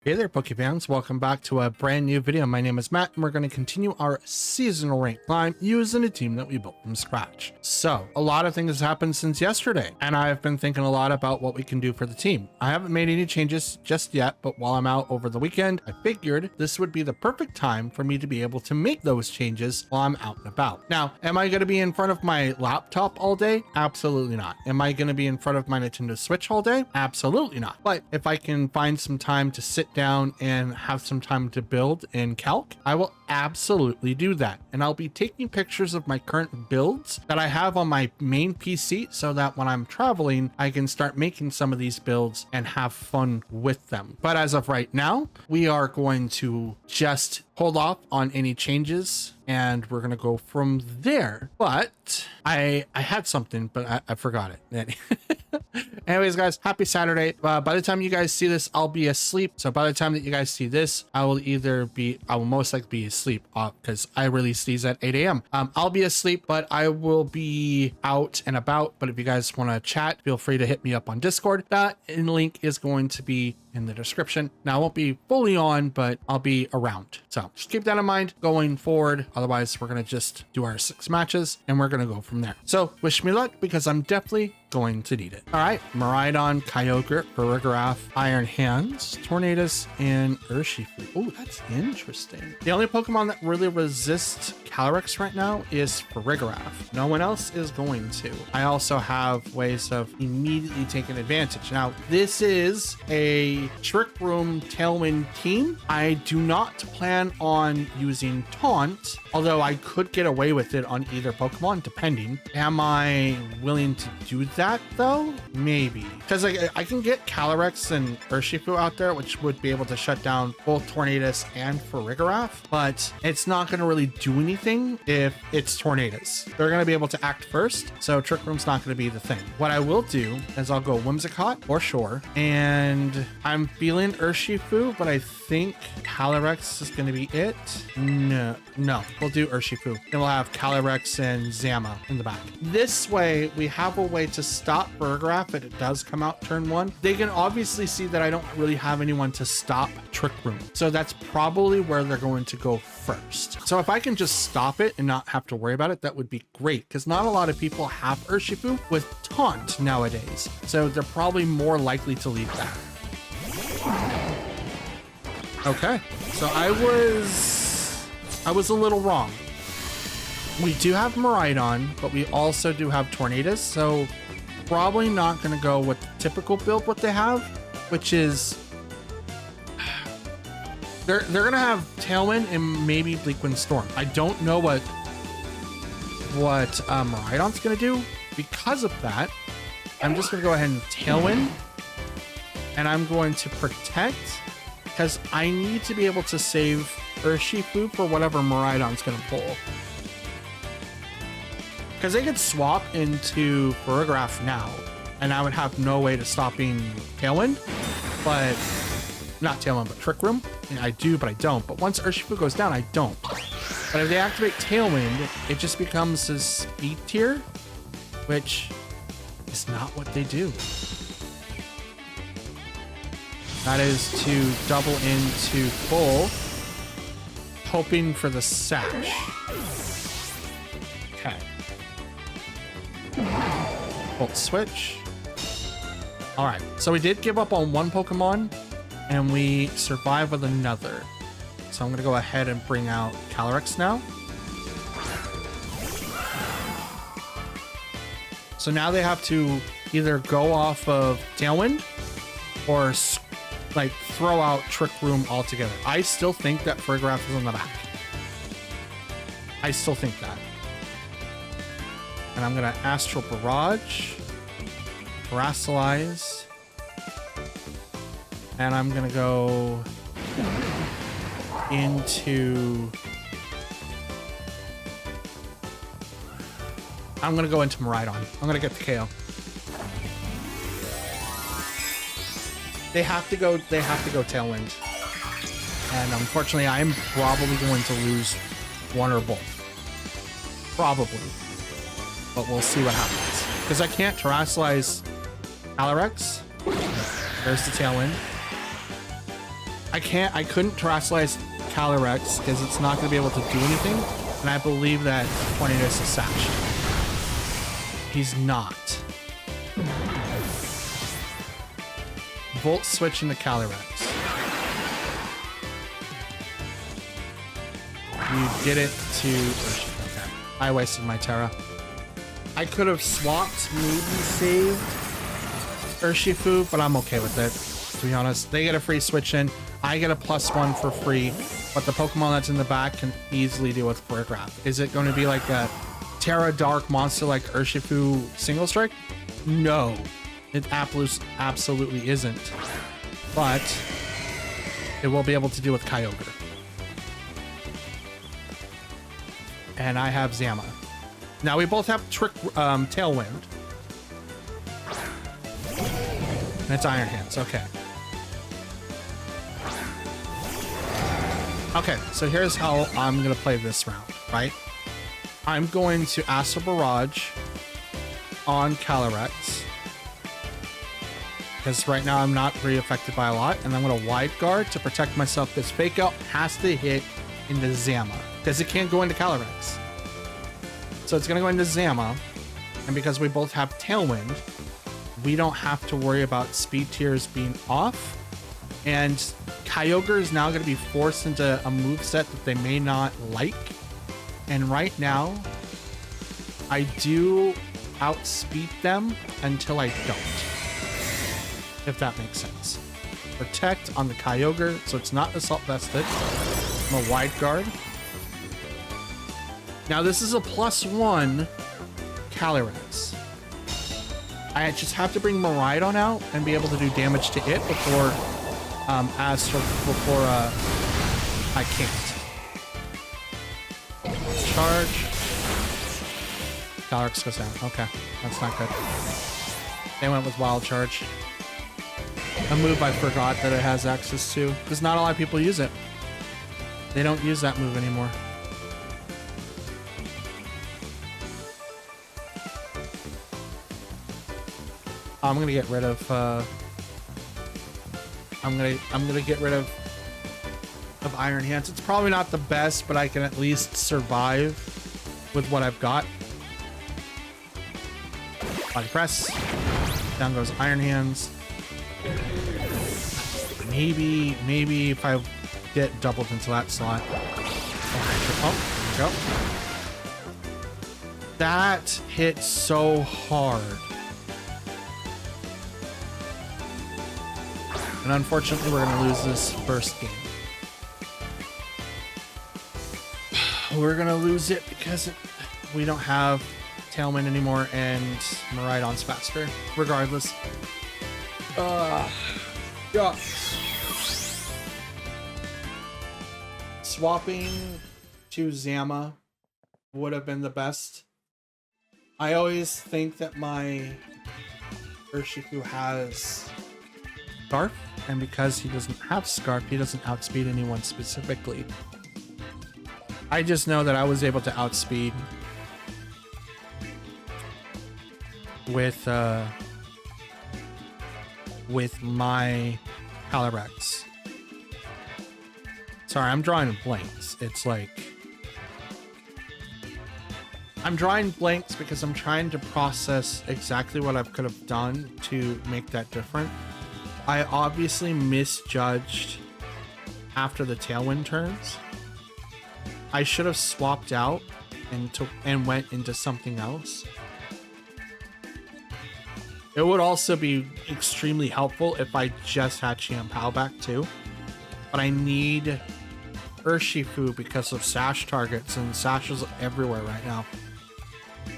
Hey there, Pokefans. Welcome back to a brand new video. My name is Matt, and we're going to continue our seasonal rank climb using a team that we built from scratch. So, a lot of things happened since yesterday, and I've been thinking a lot about what we can do for the team. I haven't made any changes just yet, but while I'm out over the weekend, I figured this would be the perfect time for me to be able to make those changes while I'm out and about. Now, am I going to be in front of my laptop all day? Absolutely not. Am I going to be in front of my Nintendo Switch all day? Absolutely not. But if I can find some time to sit down and have some time to build in Calc, I will absolutely do that. And I'll be taking pictures of my current builds that I have on my main PC so that when I'm traveling, I can start making some of these builds and have fun with them. But as of right now, we are going to just hold off on any changes and we're gonna go from there. But I had something, but I forgot it. Anyways, guys, happy Saturday. By the time you guys see this, I'll be asleep. So by the time that you guys see this, I will most likely be asleep because I release these at 8 a.m. I'll be asleep, but I will be out and about. But if you guys want to chat, feel free to hit me up on Discord. That link is going to be in the description. Now, I won't be fully on, but I'll be around. So just keep that in mind going forward. Otherwise, we're going to just do our 6 matches and we're going to go from there. So wish me luck because I'm definitely going to need it. All right, Miraidon, Kyogre, Farigiraf, Iron Hands, Tornadus, and Urshifu. Oh, that's interesting. The only Pokemon that really resists Calyrex right now is Farigiraf. No one else is going to. I also have ways of immediately taking advantage. Now, this is a Trick Room Tailwind team. I do not plan on using Taunt, although I could get away with it on either Pokemon, depending. Am I willing to do that though? Maybe. Because I can get Calyrex and Urshifu out there, which would be able to shut down both Tornadus and Farigiraf, but it's not going to really do anything if it's Tornadus. They're going to be able to act first, so Trick Room's not going to be the thing. What I will do is I'll go Whimsicott or Shore, and I'm feeling Urshifu, but I think Calyrex is going to be it. No, we'll do Urshifu. And we'll have Calyrex and Zama in the back. This way, we have a way to stop Farigiraf if it does come out turn 1. They can obviously see that I don't really have anyone to stop Trick Room. So that's probably where they're going to go first. So if I can just stop it and not have to worry about it, that would be great, because not a lot of people have Urshifu with Taunt nowadays. So they're probably more likely to leave that. Okay, so I was a little wrong. We do have Miraidon, but we also do have Tornadus, so probably not going to go with the typical build what they have, which is they're going to have Tailwind and maybe Bleakwind Storm. I don't know what Miraidon's going to do. Because of that, I'm just going to go ahead and Tailwind, and I'm going to Protect, because I need to be able to save Urshifu for whatever Miraidon's going to pull. Because they could swap into Farigiraf now, and I would have no way to stopping Tailwind, but not Tailwind, but Trick Room. I do, but I don't. But once Urshifu goes down, I don't. But if they activate Tailwind, it just becomes a speed tier, which is not what they do. That is to double into full, hoping for the Sash. Okay. Volt Switch. All right, so we did give up on one Pokemon and we survive with another. So I'm gonna go ahead and bring out Calyrex now. So now they have to either go off of Tailwind or like throw out Trick Room altogether. I still think that Farigiraf is on the back. I still think that. And I'm gonna Astral Barrage, Terastallize, and I'm gonna go into Miraidon. I'm gonna get the KO. They have to go Tailwind. And unfortunately, I am probably going to lose one or both. Probably. But we'll see what happens. Because I can't Terastallize Calyrex. There's the Tailwind. I couldn't terrestrialize Calyrex because it's not going to be able to do anything. And I believe that Tornadus is Sash. He's not. Volt switch into Calyrex. You did it to... Okay. I wasted my Terra. I could have swapped, maybe saved Urshifu, but I'm okay with it, to be honest. They get a free switch in. I get a +1 for free, but the Pokemon that's in the back can easily deal with Paragraph. Is it going to be like a Terra Dark monster like Urshifu Single Strike? No, it absolutely isn't. But it will be able to deal with Kyogre. And I have Zama. Now we both have Tailwind. And it's Iron Hands, okay. Okay, so here's how I'm gonna play this round, right? I'm going to Astral Barrage on Calyrex. Because right now I'm not very affected by a lot. And I'm gonna Wide Guard to protect myself. This Fake Out has to hit into Zama. Because it can't go into Calyrex. So it's gonna go into Zama. And because we both have Tailwind, we don't have to worry about speed tiers being off. And Kyogre is now going to be forced into a moveset that they may not like. And right now, I do outspeed them until I don't. If that makes sense. Protect on the Kyogre, so it's not Assault Vested. I'm a Wide Guard. Now this is a +1 Calyrex. I just have to bring Miraidon out and be able to do damage to it before I can't. Charge. Calyrex goes down. Okay, that's not good. They went with Wild Charge. A move I forgot that it has access to, because not a lot of people use it. They don't use that move anymore. I'm gonna get rid of I'm gonna get rid of Iron Hands. It's probably not the best, but I can at least survive with what I've got. Body Press. Down goes Iron Hands. Maybe if I get doubled into that slot. Oh, there we go. That hit so hard. And unfortunately, we're going to lose this first game. We're going to lose it because we don't have Tailwind anymore and Miraidon's faster. Regardless. Yeah. Swapping to Zama would have been the best. I always think that my Urshifu has Scarf, and because he doesn't have Scarf, he doesn't outspeed anyone specifically. I just know that I was able to outspeed with my Calyrex. Sorry, I'm drawing blanks. It's like I'm drawing blanks because I'm trying to process exactly what I could have done to make that different. I obviously misjudged after the Tailwind turns. I should have swapped out and went into something else. It would also be extremely helpful if I just had Chiampao back too. But I need Urshifu because of Sash targets, and Sash is everywhere right now.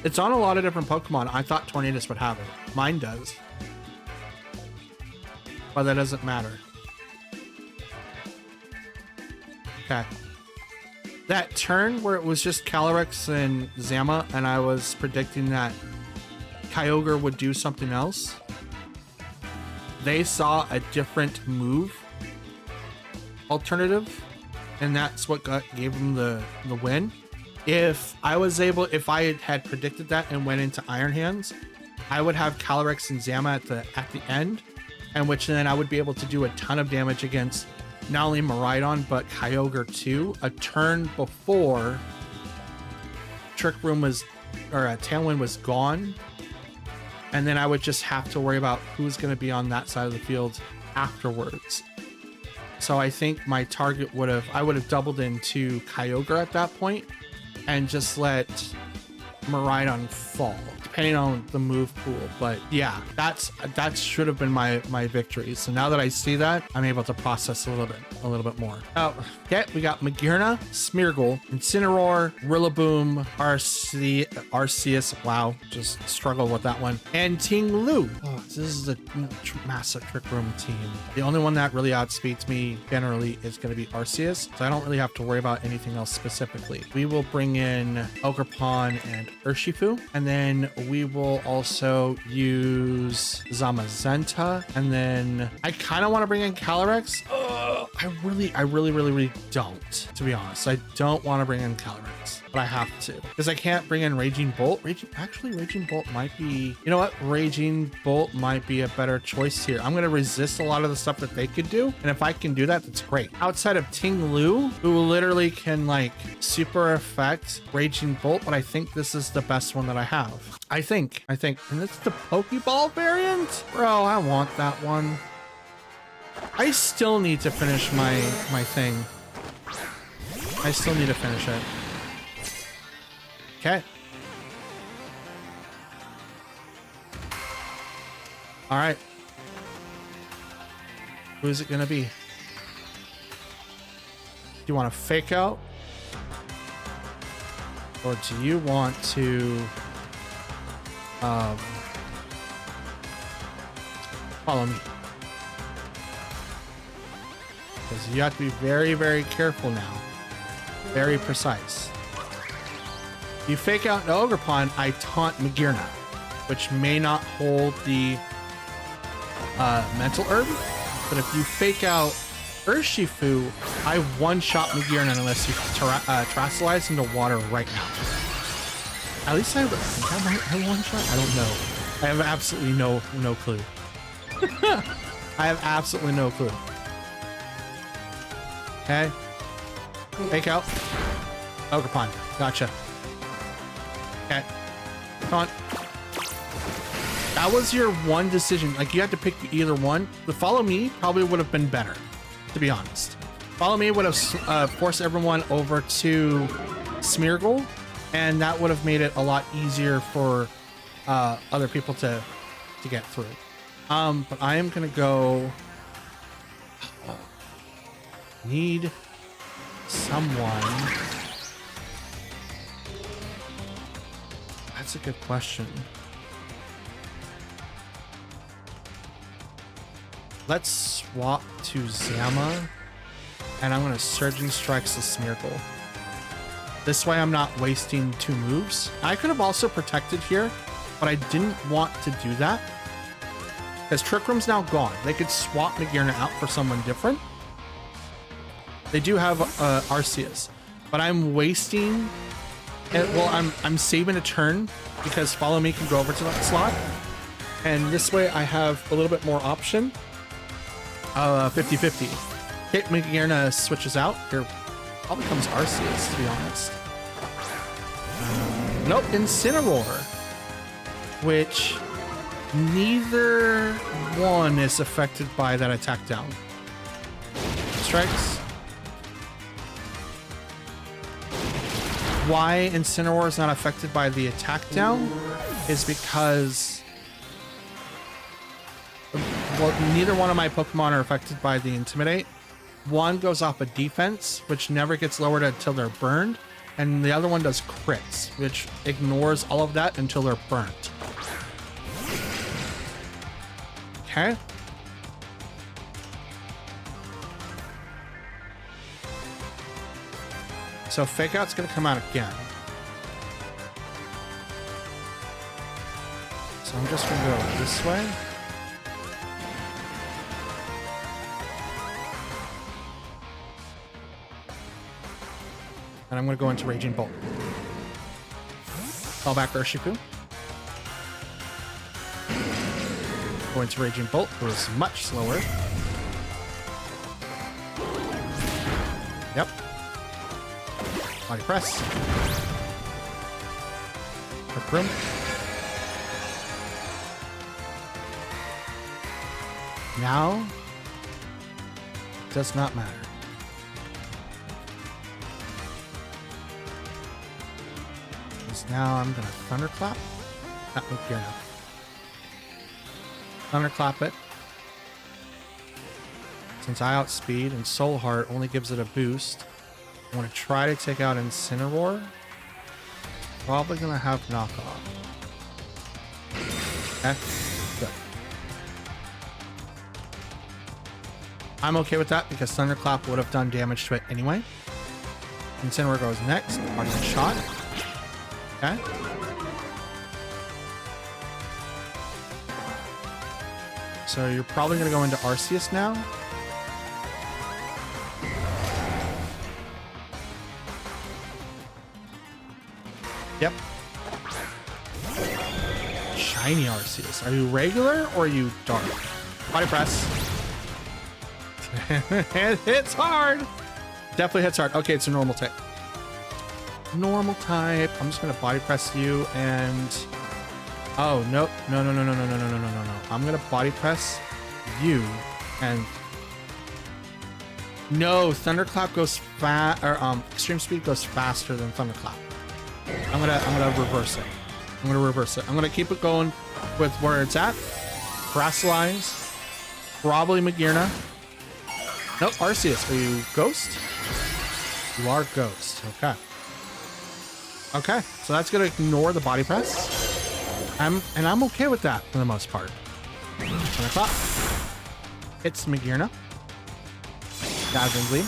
It's on a lot of different Pokemon. I thought Tornadus would have it. Mine does. But that doesn't matter. Okay. That turn where it was just Calyrex and Zama, and I was predicting that Kyogre would do something else. They saw a different move alternative, and that's what gave them the win. If I had predicted that and went into Iron Hands, I would have Calyrex and Zama at the end, and which then I would be able to do a ton of damage against not only Miraidon, but Kyogre too, a turn before Trick Room was, or Tailwind was gone. And then I would just have to worry about who's going to be on that side of the field afterwards. So I think my target I would have doubled into Kyogre at that point and just let Miraidon fall, depending on the move pool. But yeah, that should have been my victory. So now that I see that, I'm able to process a little bit more. Oh, okay, we got Magearna, Smeargle, Incineroar, Rillaboom, Arceus. Wow, just struggled with that one. And Ting Lu. Oh, this is a massive Trick Room team. The only one that really outspeeds me generally is going to be Arceus, so I don't really have to worry about anything else specifically. We will bring in Ogerpon and Urshifu, and then we will also use Zamazenta, and then I kind of want to bring in Calyrex. I really don't, to be honest. I don't want to bring in Calyrex, but I have to because I can't bring in Raging Bolt. Raging Bolt might be, you know what? Raging Bolt might be a better choice here. I'm going to resist a lot of the stuff that they could do. And if I can do that, that's great. Outside of Ting Lu, who literally can like super affect Raging Bolt, but I think this is the best one that I have. I think, and it's the Pokeball variant. Bro, I want that one. I still need to finish my thing. I still need to finish it. Okay. All right. Who is it gonna be? Do you want to fake out? Or do you want to follow me? Because you have to be very, very careful now. Very precise. You fake out an Ogerpon, I taunt Magearna, which may not hold the mental herb. But if you fake out Urshifu, I one-shot Magearna unless you terastallize into water right now. At least I one-shot? I don't know. I have absolutely no clue. I have absolutely no clue. Okay. Fake out. Ogerpon. Gotcha. Okay. Come on. That was your one decision. Like, you had to pick either one. The follow me probably would have been better, to be honest. Follow me would have forced everyone over to Smeargle, and that would have made it a lot easier for other people to get through. But I am gonna go. Need someone. That's a good question. Let's swap to Zama, and I'm gonna Surging Strikes the Smeargle. This way I'm not wasting 2 moves. I could have also protected here, but I didn't want to do that because Trick Room's now gone. They could swap Magearna out for someone different. They do have Arceus, but I'm wasting it. Well, I'm saving a turn because Follow Me can go over to that slot, and this way I have a little bit more option. 50-50. Hit Magearna switches out. Here probably comes Arceus, to be honest. Nope, Incineroar, which neither one is affected by that attack down. Strikes. Why Incineroar is not affected by the attack down is because, well, neither one of my Pokemon are affected by the Intimidate. One goes off a defense, which never gets lowered until they're burned, and the other one does crits, which ignores all of that until they're burnt. Okay. So Fake Out's gonna come out again. So I'm just gonna go this way. And I'm gonna go into Raging Bolt. Call back Urshifu. Go into Raging Bolt, who is much slower. Yep. Body press. Quick room. Now, does not matter. Because now I'm gonna thunderclap. That would be enough. Thunderclap it. Since I outspeed and Soul Heart only gives it a boost, I want to try to take out Incineroar. Probably gonna have knockoff. Okay, good. I'm okay with that because Thunderclap would have done damage to it anyway. Incineroar goes next. Parting shot. Okay. So you're probably gonna go into Arceus now. Yep. Shiny Arceus. Are you regular or are you dark? Body press. It hits hard. Definitely hits hard. Okay, it's a normal type. Normal type. I'm just gonna body press you and... Oh, nope. No. I'm gonna body press you and... No, Thunderclap goes Extreme Speed goes faster than Thunderclap. I'm gonna reverse it. I'm gonna keep it going with where it's at. Grasslize. Probably Magearna. Nope, Arceus. Are you Ghost? You are Ghost. Okay. Okay, so that's gonna ignore the body press. I'm okay with that for the most part. Thunderclap. It's Magearna. Dazzling Gleam.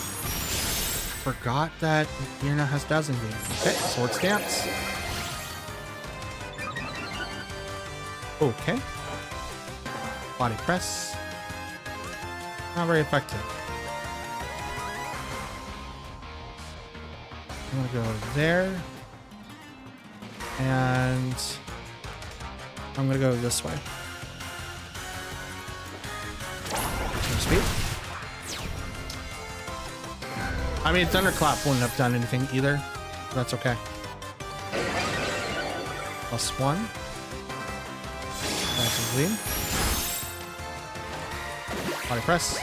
Forgot that Magearna has Dazzling Gleam. Okay, Swords Dance. Okay. Body press. Not very effective. I'm gonna go there. And I'm gonna go this way. Speed. I mean, Thunderclap wouldn't have done anything either. That's okay. +1. That's a lead. Body press.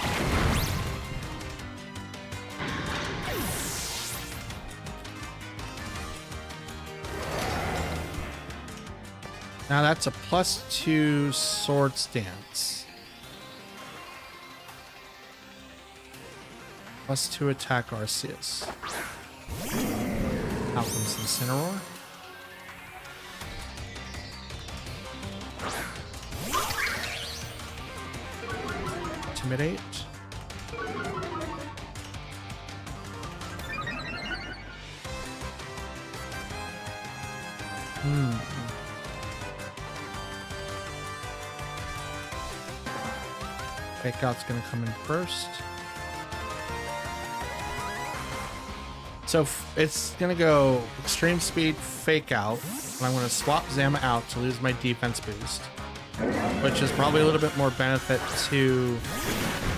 Now that's a +2 sword stance. +2 attack Arceus. Out comes Incineroar. Intimidate. Fake Out's gonna come in first. So it's gonna go Extreme Speed, Fake Out, and I'm gonna swap Zama out to lose my defense boost, which is probably a little bit more benefit to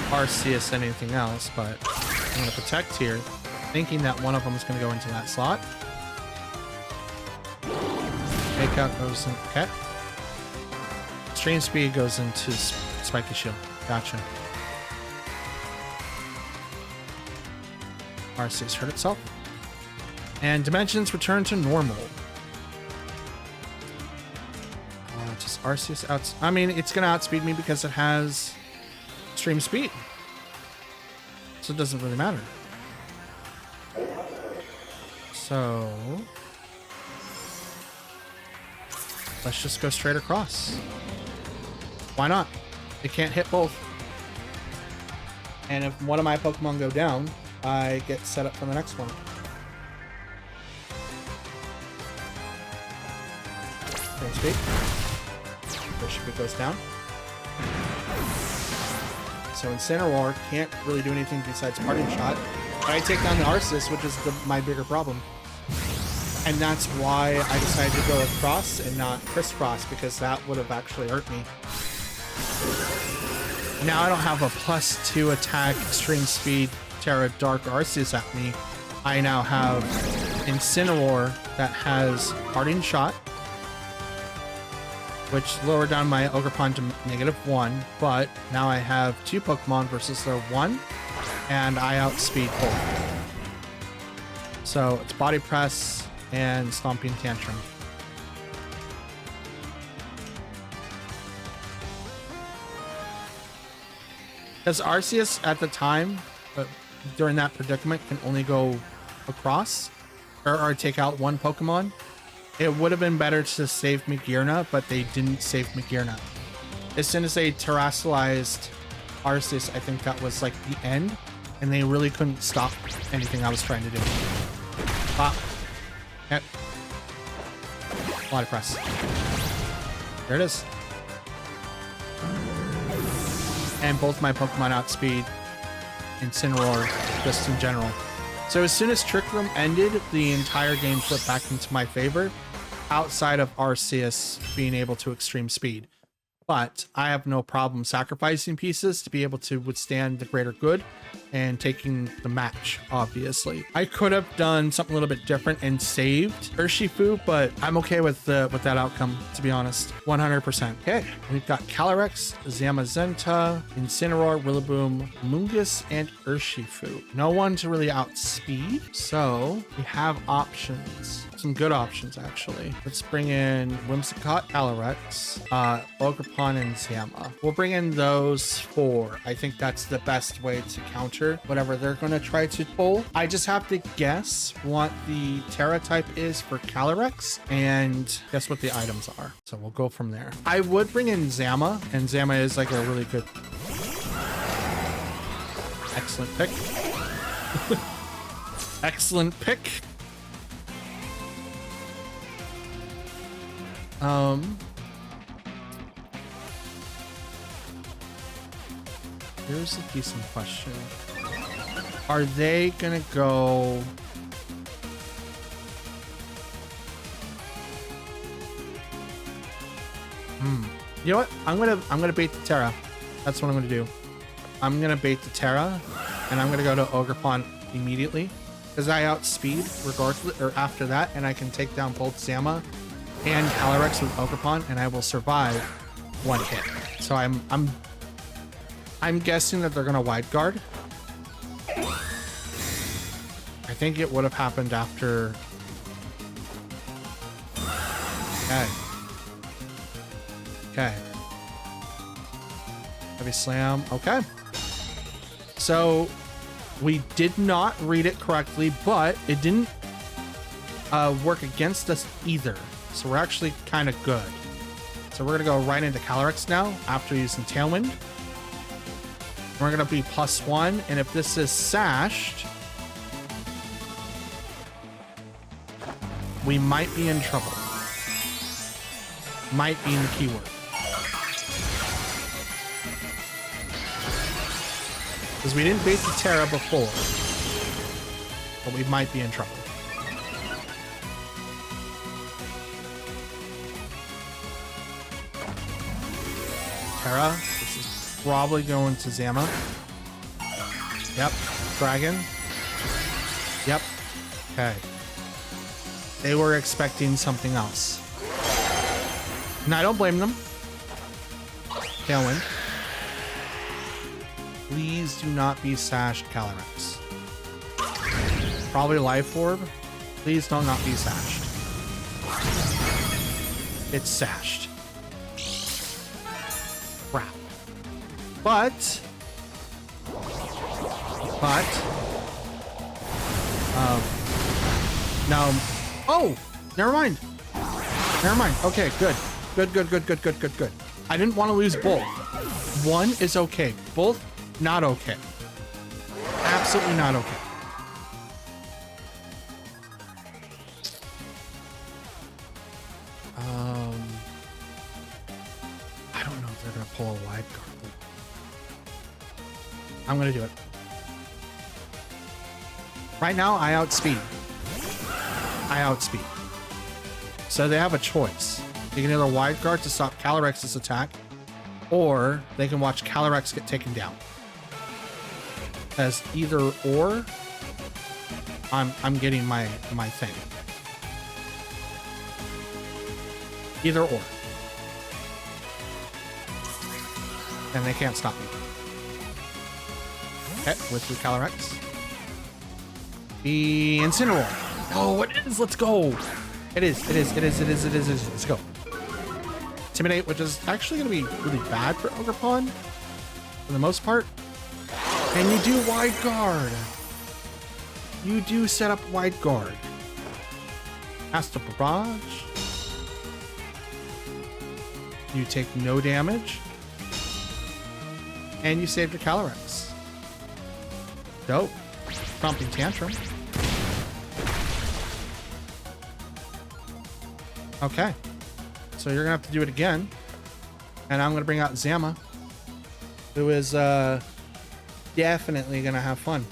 Arceus than anything else, but I'm gonna protect here, thinking that one of them is gonna go into that slot. Fake Out goes in, okay. Extreme Speed goes into Spiky Shield. Gotcha. Arceus hurt itself. And dimensions return to normal. Just Arceus out. I mean, it's going to outspeed me because it has Extreme Speed. So it doesn't really matter. So let's just go straight across. Why not? It can't hit both. And if one of my Pokemon go down, I get set up for the next one. Speed. Bishop goes down. So Incineroar can't really do anything besides Parting Shot. But I take down the Arceus, which is my bigger problem. And that's why I decided to go across and not crisscross, because that would have actually hurt me. Now I don't have a +2 attack Extreme Speed Tera Dark Arceus at me, I now have Incineroar that has Parting Shot, which lowered down my Ogerpon to -1, but now I have 2 Pokemon versus their 1, and I outspeed both. So it's Body Press and Stomping Tantrum. Because Arceus at the time, during that predicament, can only go across or take out 1 Pokemon. It would have been better to save Magearna, but they didn't save Magearna. As soon as they terrestrialized Arceus, I think that was like the end, and they really couldn't stop anything I was trying to do. Pop. Yep. Body Press. There it is. And both my Pokemon outspeed Incineroar just in general. So as soon as Trick Room ended, the entire game flipped back into my favor, outside of Arceus being able to extreme speed. But I have no problem sacrificing pieces to be able to withstand the greater good and taking the match, obviously. I could have done something a little bit different and saved Urshifu, but I'm okay with that outcome, to be honest. 100%. Okay, we've got Calyrex, Zamazenta, Incineroar, Rillaboom, Mungus, and Urshifu. No one to really outspeed, so we have options. Some good options, actually. Let's bring in Whimsicott, Calyrex, Ogerpon, and Zama. We'll bring in those 4. I think that's the best way to counter whatever they're going to try to pull. I just have to guess what the Terra type is for Calyrex and guess what the items are. So we'll go from there. I would bring in Zama, and Zama is like a really good... Excellent pick. Excellent pick. Here's a decent question. Are they gonna go... You know what? I'm gonna bait the Terra. That's what I'm gonna do. I'm gonna bait the Terra, and I'm gonna go to Ogerpon immediately, because I outspeed regardless, or after that, and I can take down both Zama and Calyrex with Ogerpon, and I will survive 1 hit. So I'm guessing that they're gonna wide guard. I think it would have happened after. Okay. Okay. Heavy Slam. Okay. So we did not read it correctly, but it didn't work against us either. So we're actually kind of good. So we're gonna go right into Calyrex now after using Tailwind. We're gonna be +1, and if this is sashed, we might be in trouble. Might be in the keyword. Because we didn't bait the Terra before, but we might be in trouble. Terra, this is probably going to Zama. Yep. Dragon. Yep. Okay. They were expecting something else. And I don't blame them. Tailwind. Please do not be sashed, Calyrex. Probably Life Orb. Please don't not be sashed. It's sashed. Crap. But no. Oh, never mind. Never mind. Okay, good. Good. I didn't want to lose both. One is okay. Both, not okay. Absolutely not okay. I don't know if they're gonna pull a wide card. I'm gonna do it. Right now, I outspeed. So they have a choice. They can either wide guard to stop Calyrex's attack, or they can watch Calyrex get taken down. as either or, I'm getting my thing. Either or. And they can't stop me. Okay, with your Calyrex. The Incineroar. Oh, it is. Let's go. It is. Let's go. Intimidate, which is actually going to be really bad for Ogerpon for the most part. And you do Wide Guard. You do set up Wide Guard. Astral Barrage. You take no damage. And you save your Calyrex. Dope. Stomping Tantrum. Okay. So you're gonna have to do it again. And I'm gonna bring out Zama, who is definitely gonna have fun.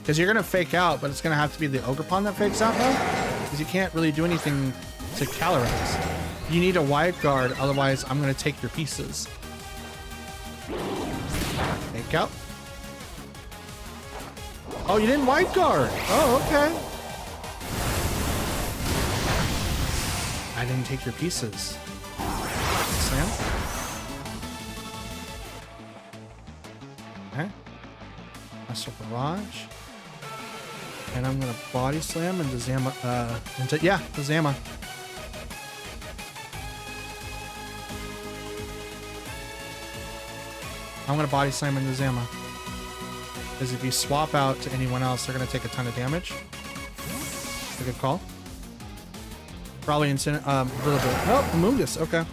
Because you're gonna fake out, but it's gonna have to be the Ogerpon that fakes out though. Because you can't really do anything to Calyrex. You need a Wide Guard, otherwise I'm gonna take your pieces. Fake out. Oh, you didn't Wide Guard. Oh, okay. I didn't take your pieces. Slam. Okay. Astral Barrage. And I'm gonna Body Slam into Zama, the Zama. I'm gonna Body Slam into Zama. Because if you swap out to anyone else, they're gonna take a ton of damage. That's a good call. Probably a little bit. Oh, Mungus. Okay.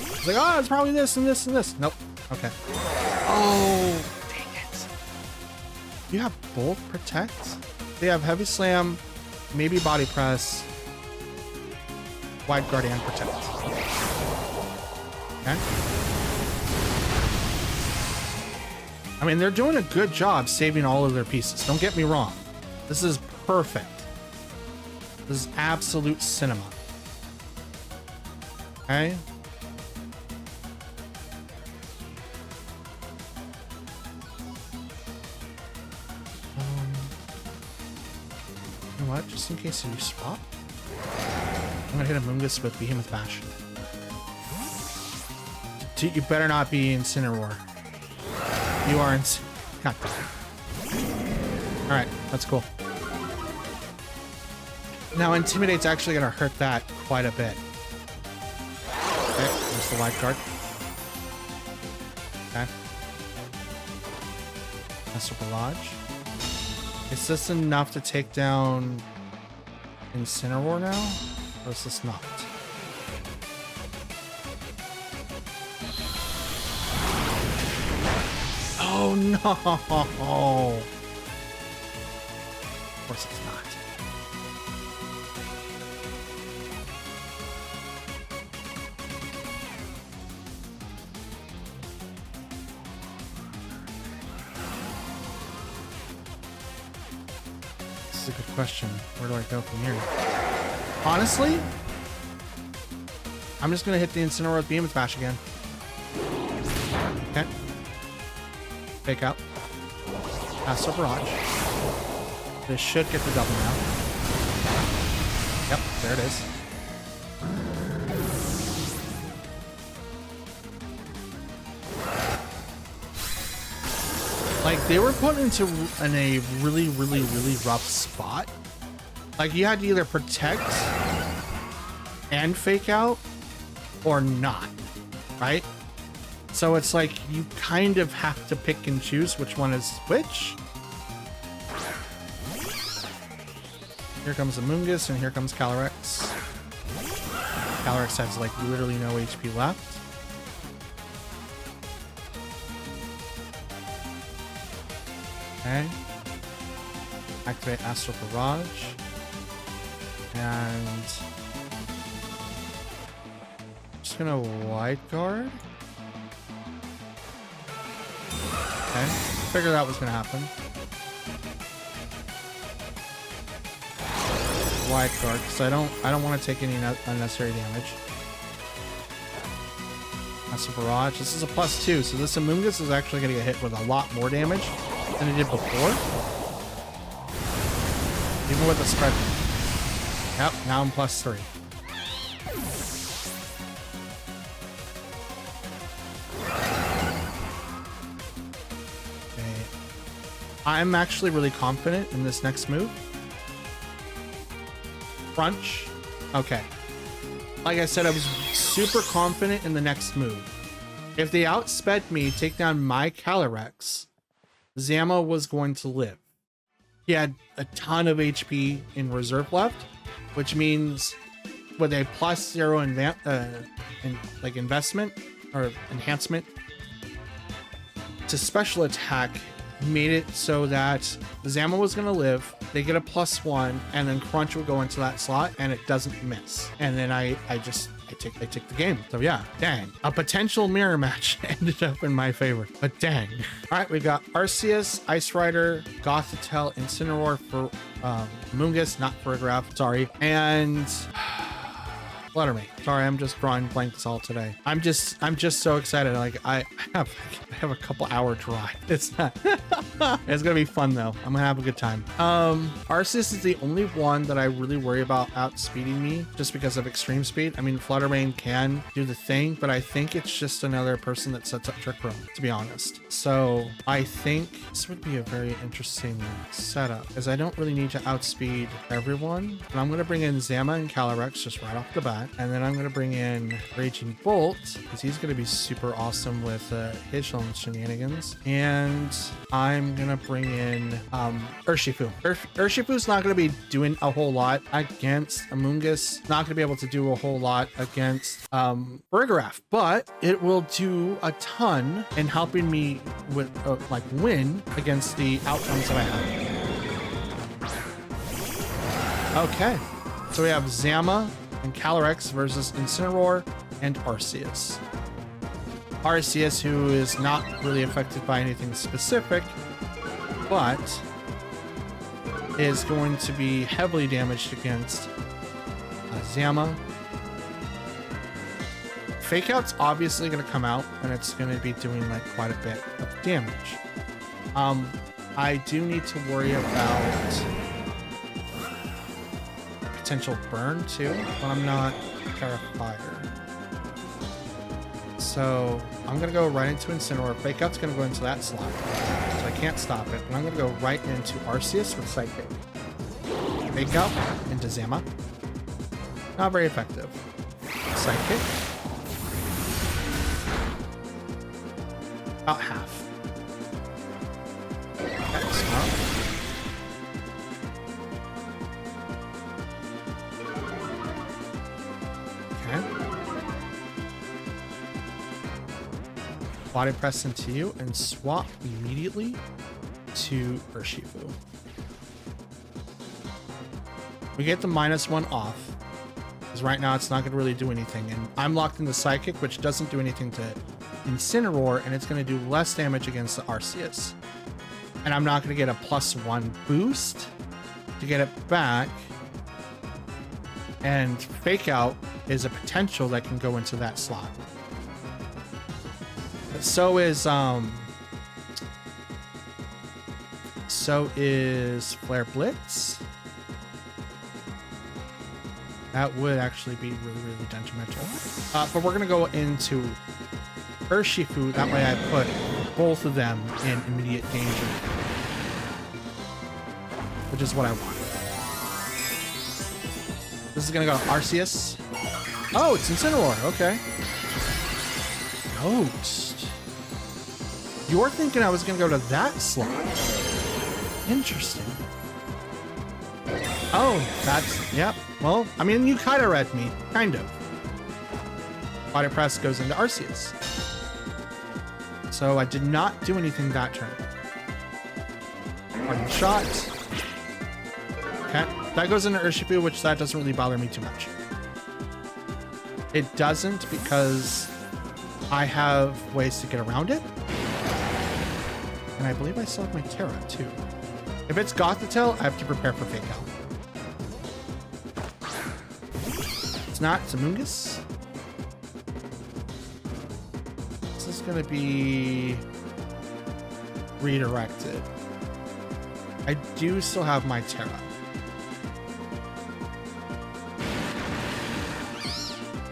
It's like, oh, it's probably this and this and this. Nope. Okay. Oh, dang it. You have both Protect? They have Heavy Slam, maybe Body Press, Wide Guard, and Protect. Okay. I mean, they're doing a good job saving all of their pieces. Don't get me wrong. This is perfect. This is absolute cinema. Okay. You know what? Just in case you swap, I'm gonna hit a Mungus with Behemoth Bash. You better not be Incineroar. You are God damn. Alright, that's cool. Now, Intimidate's actually going to hurt that quite a bit. Okay, there's the Wide Guard. Okay. Astral Barrage. Is this enough to take down Incineroar now? Or is this not? Oh no! Of course it's not. This is a good question. Where do I go from here? Honestly, I'm just gonna hit the Incineroar with Behemoth Bash again. Okay. Fake out. Astral Barrage. This should get the double now. Yep, there it is. Like, they were put in a really rough spot. Like, you had to either protect and fake out or not, right? So it's like you kind of have to pick and choose which one is which. Here comes the Mungus and here comes Calyrex. Calyrex has like literally no HP left. Okay. Activate Astral Barrage. And I'm just gonna Wide Guard. Okay, figured that was gonna happen. Wide Guard, because I don't want to take any unnecessary damage. Massive Barrage. This is a +2, so this Amoonguss is actually going to get hit with a lot more damage than it did before. Even with the spread. Yep, now I'm +3. Okay. I'm actually really confident in this next move. Crunch. Okay. Like I said, I was super confident in the next move. If they outsped me, take down my Calyrex, Zama was going to live. He had a ton of HP in reserve left, which means with a +0 investment or enhancement to special attack, made it so that Zama was going to live, they get a +1, and then Crunch would go into that slot and it doesn't miss. And then I take the game. So yeah, dang. A potential mirror match ended up in my favor, but dang. All right, we got Arceus, Ice Rider, Gothitelle, Incineroar for Amoonguss, not Paragraph, sorry. And Fluttermane. Sorry, I'm just drawing blanks all today. I'm just so excited. Like I have a couple hour drive. It's not it's gonna be fun though. I'm gonna have a good time. Arceus is the only one that I really worry about outspeeding me just because of extreme speed. I mean, Fluttermane can do the thing, but I think it's just another person that sets up Trick Room, to be honest. So I think this would be a very interesting setup, as I don't really need to outspeed everyone. And I'm gonna bring in Zama and Calyrex just right off the bat. And then I'm going to bring in Raging Bolt because he's going to be super awesome with Hitchel shenanigans. And I'm going to bring in Urshifu. Urshifu's not going to be doing a whole lot against Amoonguss. Not going to be able to do a whole lot against Burgerath, but it will do a ton in helping me with like win against the outcomes that I have. Okay, so we have Zama and Calyrex versus Incineroar and Arceus. Arceus, who is not really affected by anything specific, but is going to be heavily damaged against Zama. Fake Out's obviously going to come out, and it's going to be doing like quite a bit of damage. I do need to worry about potential burn too, but I'm not Terrifier. So I'm gonna go right into Incineroar. Fake Out's gonna go into that slot, so I can't stop it. But I'm gonna go right into Arceus with Psychic. Fake Out into Zama. Not very effective. Psychic. About half. Okay, smart. Body press into you and swap immediately to Urshifu. We get the -1 off because right now it's not going to really do anything, and I'm locked into Psychic, which doesn't do anything to Incineroar, and it's going to do less damage against the Arceus. And I'm not going to get a +1 boost to get it back. And Fake Out is a potential that can go into that slot. So is Flare Blitz. That would actually be really, really detrimental. But we're gonna go into Urshifu. That way I put both of them in immediate danger, which is what I want. This is gonna go Arceus. Oh, it's Incineroar. Okay. Ghost. You're thinking I was going to go to that slot. Interesting. Oh, that's... Yep. Well, I mean, you kind of read me. Kind of. Body Press goes into Arceus. So I did not do anything that turn. Parting Shot. Okay. That goes into Urshifu, which that doesn't really bother me too much. It doesn't because I have ways to get around it. And I believe I still have my Terra too. If it's Gothitelle, I have to prepare for Fake Out. It's not, it's Amoonguss. gonna be redirected. I do still have my Terra.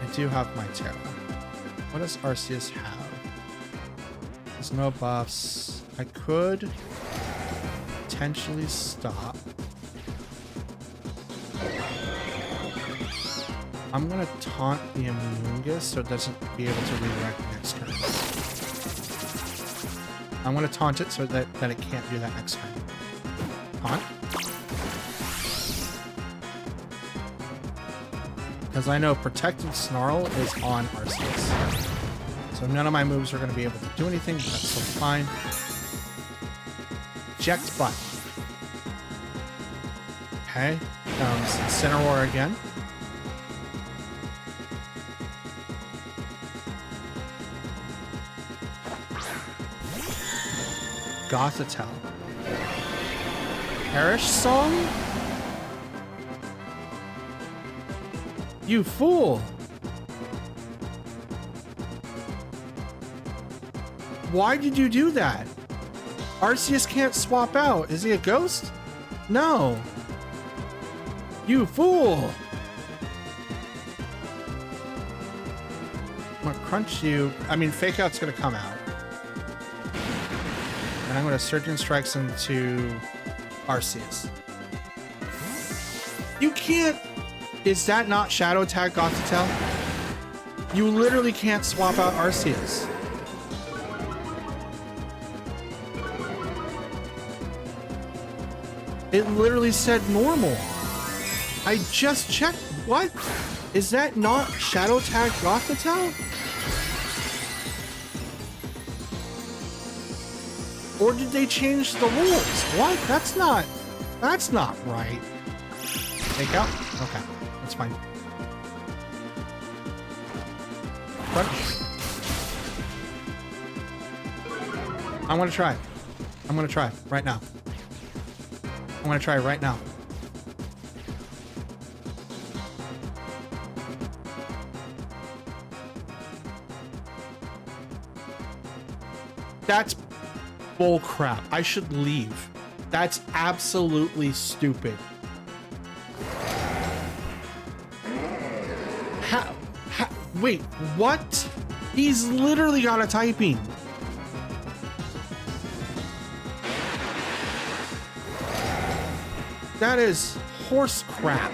I do have my Terra. What does Arceus have? There's no buffs. I could potentially stop. I'm gonna taunt the Amoonguss so it doesn't be able to redirect next turn. I'm gonna taunt it so that it can't do that next turn. Taunt. Because I know Protected Snarl is on Arceus. So none of my moves are gonna be able to do anything, but that's still fine. Eject Butt. Okay, comes Incineroar again. Gothitelle. Perish Song? You fool! Why did you do that? Arceus can't swap out. Is he a ghost? No. You fool! I'm gonna crunch you. I mean, Fake Out's gonna come out. And I'm gonna Surgeon Strikes into Arceus. You can't... Is that not Shadow Tag Gothitelle? You literally can't swap out Arceus. It literally said normal. I just checked. What? Is that not Shadow Tag Gothitelle? Or did they change the rules? What? That's not right. Take out? Okay, that's fine. Crunch. I'm gonna try. I'm gonna try right now. I'm gonna try right now. That's bull crap. I should leave. That's absolutely stupid. Wait, what? He's literally got a typing. That is horse crap.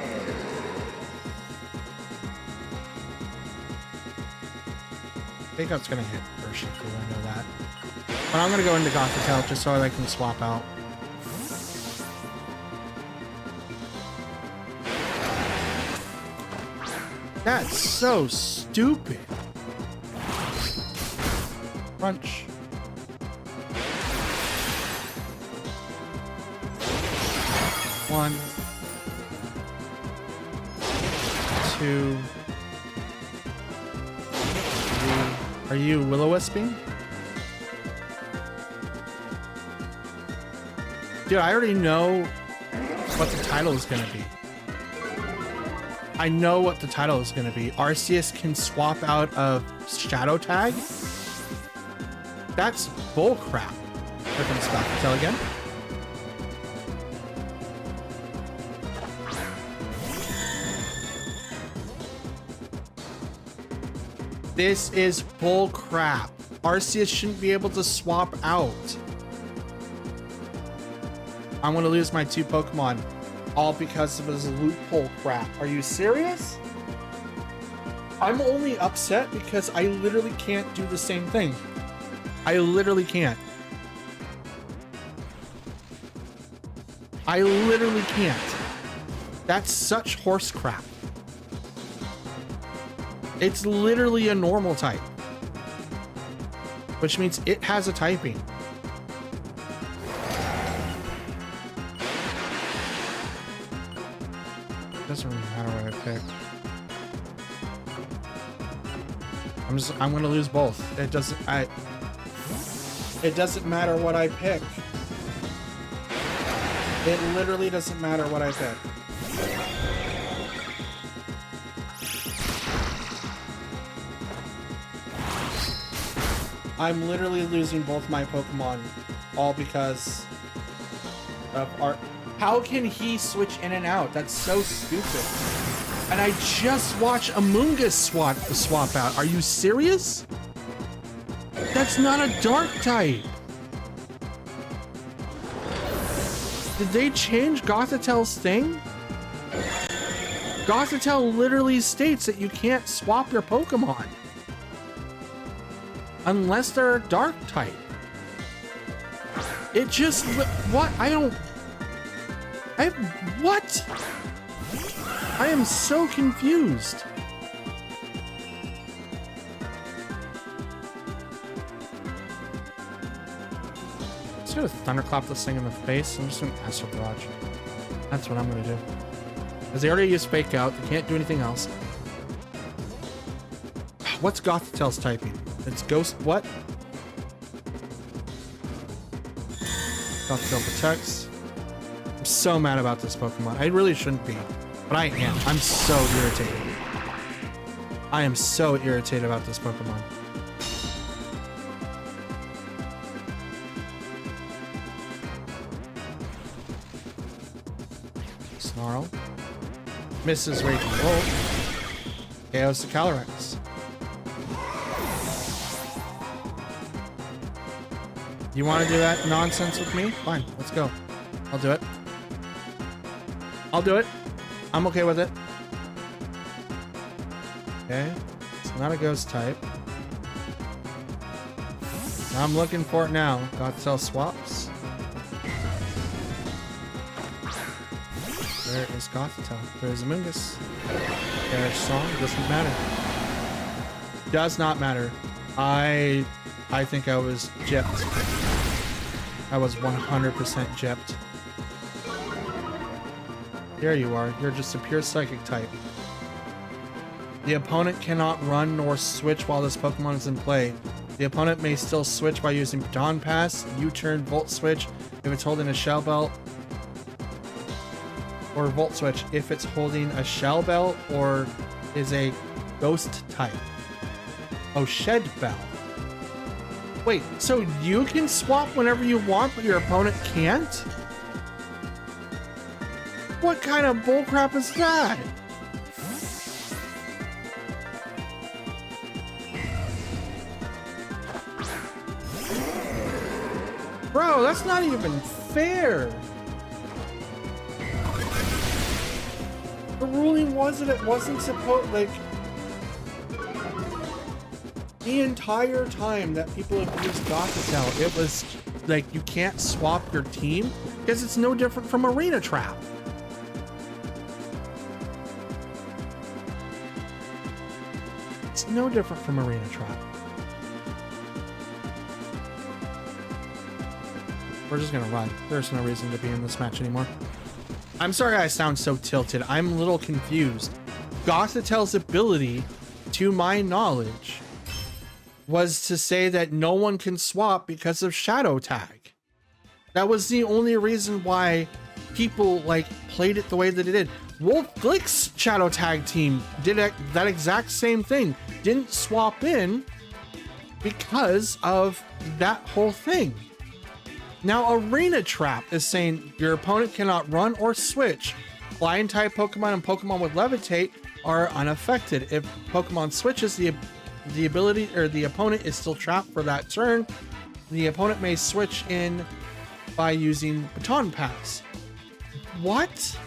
Fake Out's gonna hit first, I know that. But I'm gonna go into Gothitelle just so I can swap out. That's so stupid. Crunch. One. Two. Three. Are you Will-O-Wisping? Dude, I already know what the title is gonna be. I know what the title is going to be. Arceus can swap out of Shadow Tag? That's bullcrap. Here comes Gothitelle again. This is bullcrap. Arceus shouldn't be able to swap out. I'm going to lose my 2 Pokemon. All because of his loophole crap. Are you serious? I'm only upset because I literally can't do the same thing. I literally can't. I literally can't. That's such horse crap. It's literally a normal type, which means it has a typing. Doesn't really matter what I pick. I'm gonna lose both. It doesn't matter what I pick. It literally doesn't matter what I pick. I'm literally losing both my Pokemon, all because of art. How can he switch in and out? That's so stupid. And I just watched Amoonguss swap out. Are you serious? That's not a dark type. Did they change Gothitel's thing? Gothitelle literally states that you can't swap your Pokemon unless they're a dark type. It just, what? What? I am so confused. I'm just gonna thunderclap this thing in the face. I'm just gonna Astral Barrage. That's what I'm gonna do. Because they already used Fake Out, they can't do anything else. What's Gothitel's typing? It's Ghost what? Gothitelle protects. I'm so mad about this Pokemon. I really shouldn't be, but I am. I'm so irritated. I am so irritated about this Pokemon. Snarl. Misses Raging Bolt. KOs the Calyrex. You want to do that nonsense with me? Fine, let's go. I'll do it. I'll do it. I'm okay with it. Okay. It's not a ghost type. I'm looking for it now. Gothitelle swaps. There is Gothitelle. There's Amoonguss. There's Song. Doesn't matter. Does not matter. I think I was gypped. I was 100% gypped. There you are. You're just a pure psychic type. The opponent cannot run nor switch while this Pokemon is in play. The opponent may still switch by using Baton Pass, U-turn, Volt Switch if it's holding a Shell Belt, or Volt Switch if it's holding a Shell Belt or is a Ghost type. Oh, Shed Bell. Wait, so you can swap whenever you want, but your opponent can't? What kind of bullcrap is that? Bro, that's not even fair. The ruling was that it wasn't supposed, like, the entire time that people have used Gothitelle, it was like you can't swap your team because it's no different from Arena Trap. It's no different from Arena Trap. We're just gonna run. There's no reason to be in this match anymore. I'm sorry I sound so tilted. I'm a little confused. Gothitelle's ability, to my knowledge, was to say that no one can swap because of Shadow Tag. That was the only reason why people like played it the way that it did. Wolf Glick's Shadow Tag team did that exact same thing. Didn't swap in because of that whole thing. Now Arena Trap is saying your opponent cannot run or switch. Flying type Pokemon and Pokemon with Levitate are unaffected. If Pokemon switches, the ability or the opponent is still trapped for that turn. The opponent may switch in by using Baton Pass. What?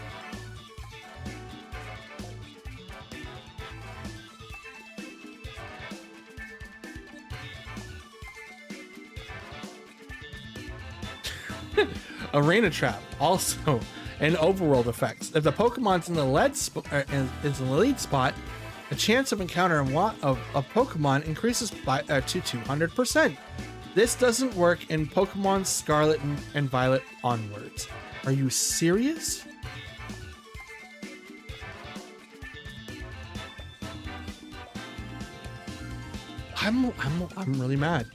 Arena Trap also and overworld effects. If the Pokemon's in the lead is in the lead spot, the chance of encountering of Pokemon increases by to 200%. This doesn't work in Pokemon Scarlet and Violet onwards. Are you serious? I'm really mad.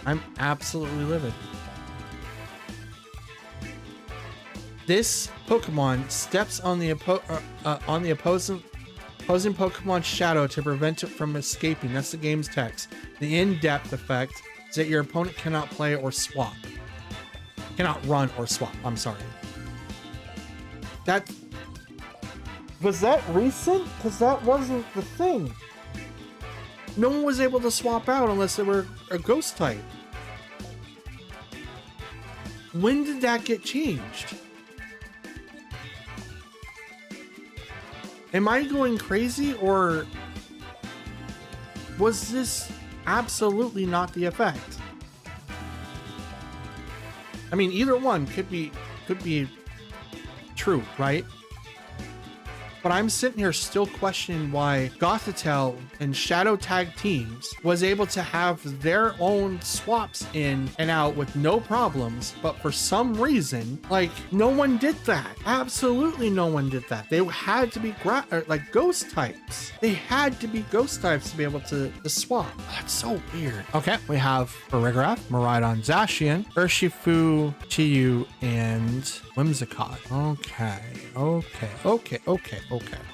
I'm absolutely livid. This Pokemon steps on the opposing Pokemon's shadow to prevent it from escaping. That's the game's text. The in-depth effect is that your opponent cannot play or swap. Cannot run or swap, I'm sorry. Was that recent? Because that wasn't the thing. No one was able to swap out unless they were a ghost type. When did that get changed? Am I going crazy, or was this absolutely not the effect? I mean, either one could be true, right? But I'm sitting here still questioning why Gothitelle and Shadow Tag teams was able to have their own swaps in and out with no problems, but for some reason, like, no one did that. Absolutely no one did that. They had to be like ghost types. They had to be ghost types to be able to swap. That's so weird. Okay, we have Farigiraf, Miraidon, Zacian, Urshifu, Chiyu, and Whimsicott. Okay.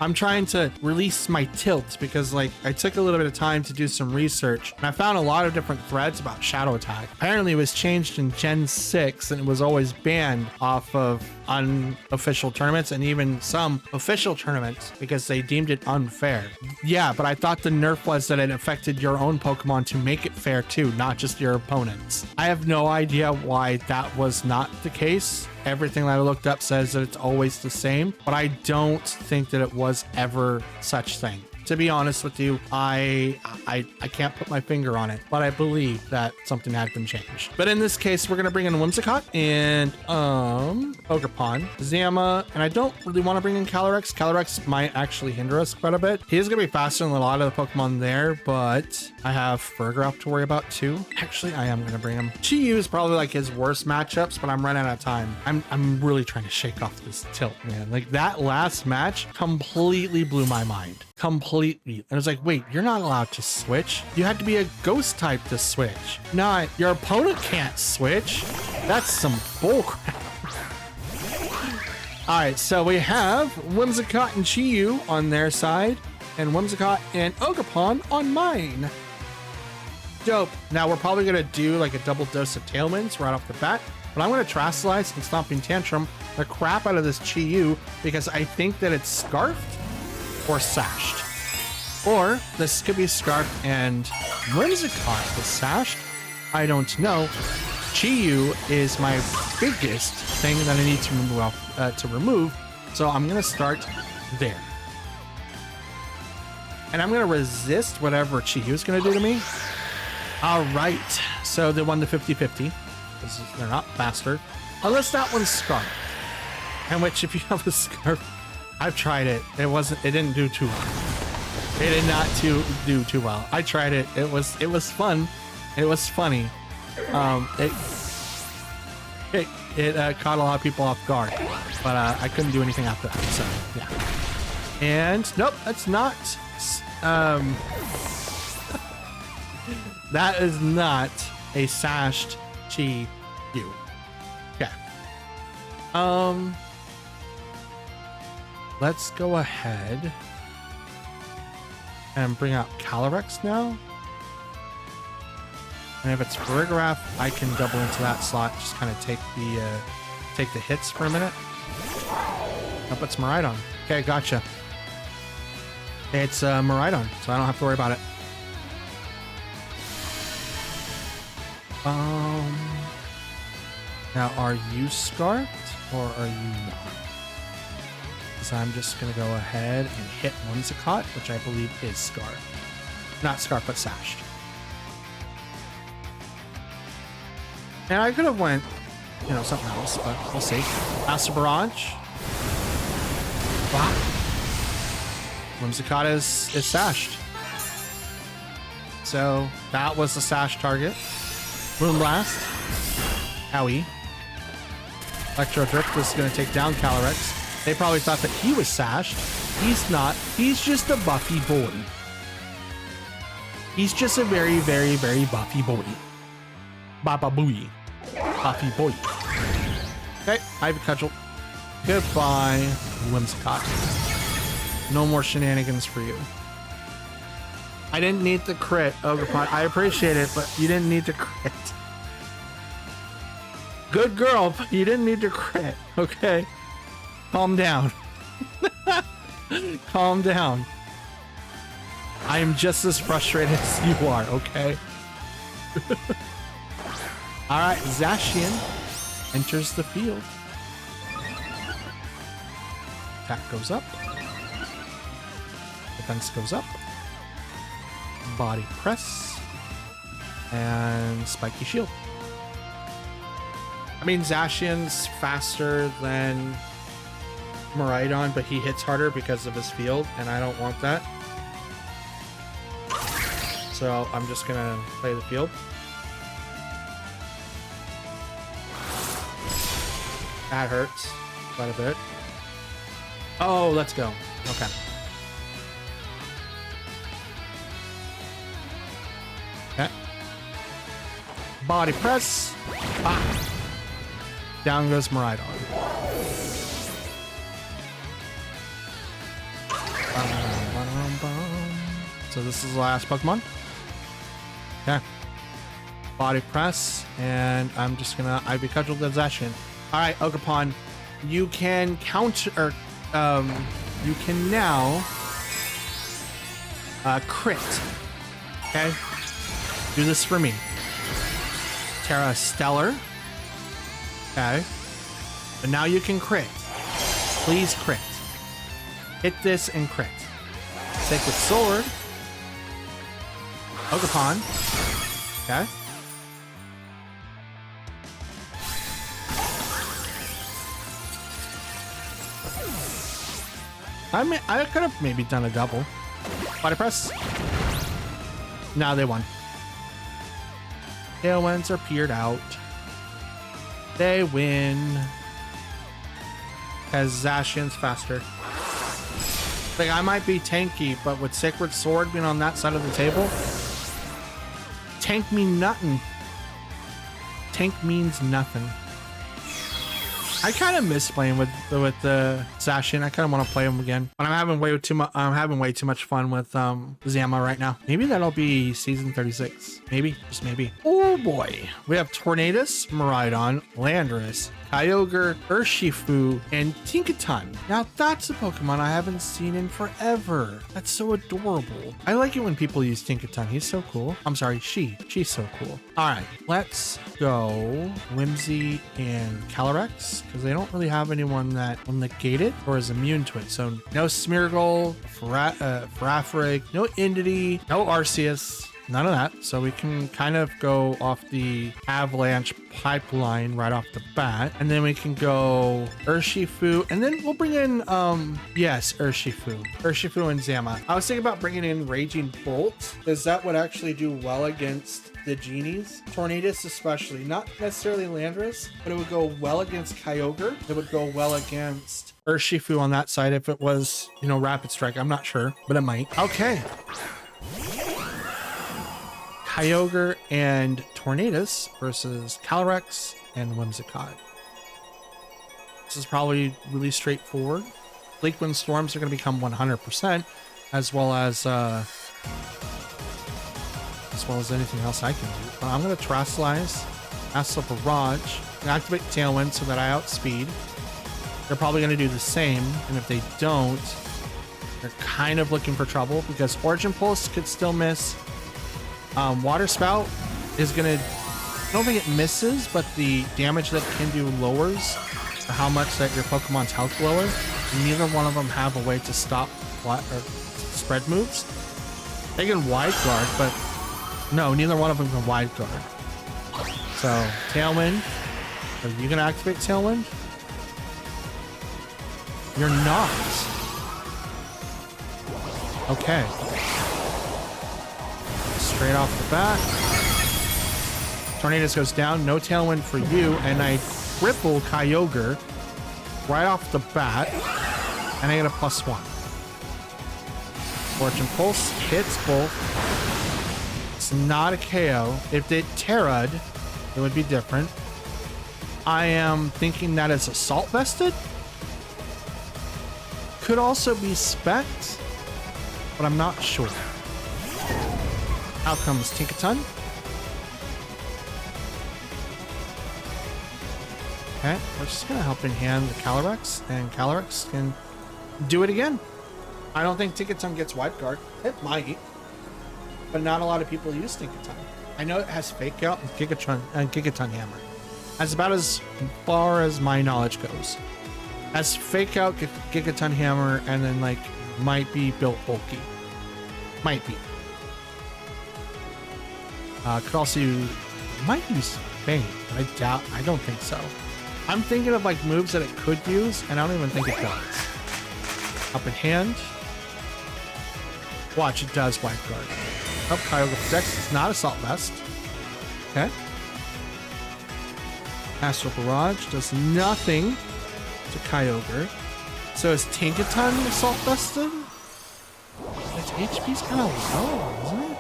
I'm trying to release my tilt because, like, I took a little bit of time to do some research and I found a lot of different threads about Shadow Tag. Apparently it was changed in Gen 6 and it was always banned off of unofficial tournaments and even some official tournaments because they deemed it unfair. Yeah, but I thought the nerf was that it affected your own Pokemon to make it fair too, not just your opponents. I have no idea why that was not the case. Everything that I looked up says that it's always the same, but I don't think that it was ever such thing. To be honest with you, I can't put my finger on it, but I believe that something had been changed. But in this case, we're gonna bring in Whimsicott and Ogerpon, Zama, and I don't really want to bring in Calyrex. Calyrex might actually hinder us quite a bit. He is gonna be faster than a lot of the Pokemon there, but I have Farigiraf to worry about too. Actually, I am gonna bring him. Chiyu is probably like his worst matchups, but I'm running out of time. I'm really trying to shake off this tilt, man. Like, that last match completely blew my mind. Completely. And it's like, wait, you're not allowed to switch. You had to be a ghost type to switch. Not your opponent can't switch. That's some bullcrap. All right, so we have Whimsicott and Chiyu on their side and Whimsicott and Ogerpon on mine. Dope. Now we're probably gonna do like a double dose of Tailwinds right off the bat, but I'm gonna Terrasilize and Stomping Tantrum the crap out of this Chiyu because I think that it's Scarfed or Sashed. Or this could be Scarfed and Whimsicott is Sashed. I don't know. Chiyu is my biggest thing that I need to remove. So I'm gonna start there. And I'm gonna resist whatever Chiyu is gonna do to me. All right, so they won the 50-50 because they're not faster. Unless that one's Scarf. And which, if you have a Scarf, I've tried it. It didn't do too well. It did not do too well. I tried it. It was fun. It was funny. It caught a lot of people off guard, but I couldn't do anything after that. So yeah. And nope, that's not. That is not a Sashed Chiyu. Okay. Let's go ahead and bring out Calyrex now. And if it's Farigiraf, I can double into that slot. Just kind of take the hits for a minute. Nope, it's Miraidon. Okay, gotcha. It's Miraidon, so I don't have to worry about it. Now, are you Scarfed or are you not? So I'm just gonna go ahead and hit Whimsicott, which I believe is Scarfed. Not Scarfed, but Sashed. And I could have went, something else, but we'll see. Master Barrage. Wow. Whimsicott is Sashed. So that was the Sash target. Moonblast. Owie. Electro Drift was going to take down Calyrex. They probably thought that he was Sashed. He's not. He's just a buffy boy. He's just a very, very, very buffy boy. Baba Booey. Buffy boy. Okay, Ivy Cudgel. Goodbye, Whimsicott. No more shenanigans for you. I didn't need the crit, Ogerpon. I appreciate it, but you didn't need to crit. Good girl, but you didn't need to crit. Okay. Calm down. Calm down. I am just as frustrated as you are, okay? Alright, Zacian enters the field. Attack goes up. Defense goes up. Body press. And spiky shield. I mean, Zacian's faster than Miraidon, but he hits harder because of his field, and I don't want that. So I'm just gonna play the field. That hurts quite a bit. Oh, let's go. Okay. Okay. Body press. Ah. Down goes Miraidon. So this is the last Pokemon. Okay. Body press, and I'm just gonna Ivy Cudgel the Zacian. Alright, Ogerpon, you can counter, you can now crit. Okay? Do this for me. Terra Stellar. Okay. But now you can crit. Please crit. Hit this and crit. Sacred Sword. Ogerpon. Okay. I could have maybe done a double. Body press. Nah, they won. Tailwinds are peered out. They win. Because Zacian's faster. Like, I might be tanky, but with Sacred Sword being on that side of the table, tank mean nothing. Tank means nothing. I kind of miss playing with the Zacian. I kind of want to play him again, but I'm having way too much. I'm having way too much fun with Zama right now. Maybe that'll be season 36. Maybe, just maybe. Oh boy, we have Tornadus, Miraidon, Landorus, Kyogre, Urshifu, and Tinkaton. Now that's a Pokemon I haven't seen in forever. That's so adorable. I like it when people use Tinkaton. He's so cool. I'm sorry, she's so cool. All right, let's go Whimsy and Calyrex, because they don't really have anyone that will negate it or is immune to it. So no Smeargle, Farafrig, no Entity, no Arceus. None of that. So we can kind of go off the Avalanche pipeline right off the bat. And then we can go Urshifu. And then we'll bring in, yes, Urshifu. Urshifu and Zama. I was thinking about bringing in Raging Bolt, because that would actually do well against the Genies. Tornadus especially. Not necessarily Landorus, but it would go well against Kyogre. It would go well against Urshifu on that side if it was, you know, Rapid Strike. I'm not sure, but it might. Okay. Kyogre and Tornadus versus Calyrex and Whimsicott. This is probably really straightforward. Bleak Wind Storms are going to become 100%, as well as anything else I can do. But I'm going to Terrasilize, Acid Barrage, and activate Tailwind so that I outspeed. They're probably going to do the same, and if they don't, they're kind of looking for trouble because Origin Pulse could still miss. Water Spout is gonna, I don't think it misses, but the damage that it can do lowers for how much that your Pokemon's health lower. And neither one of them have a way to stop spread moves. They can Wide Guard, but no, neither one of them can Wide Guard. So Tailwind, are you gonna activate Tailwind? You're not. Okay. Straight off the bat. Tornadus goes down. No Tailwind for you. And I cripple Kyogre right off the bat. And I get a +1. Fortune Pulse hits both. It's not a KO. If it Terra'd, it would be different. I am thinking that it's Assault Vested. Could also be Spect, but I'm not sure. Out comes Tinkaton. Okay, we're just gonna help in hand the Calyrex, and Calyrex can do it again. I don't think Tinkaton gets Wild Guard. It might, but not a lot of people use Tinkaton. I know it has Fake Out and Gigaton Hammer. That's about as far as my knowledge goes. Has Fake Out, Gigaton Hammer, and then like might be built bulky. Might be. Could also might use Fang, but I don't think so. I'm thinking of like moves that it could use, and I don't even think it does. Up in hand. Watch, it does Wild Guard. Oh, Kyogre protects. It's not Assault Vest. Okay. Astral Barrage does nothing to Kyogre. So is Tinkaton Assault Vested? Its HP's kind of low, isn't it?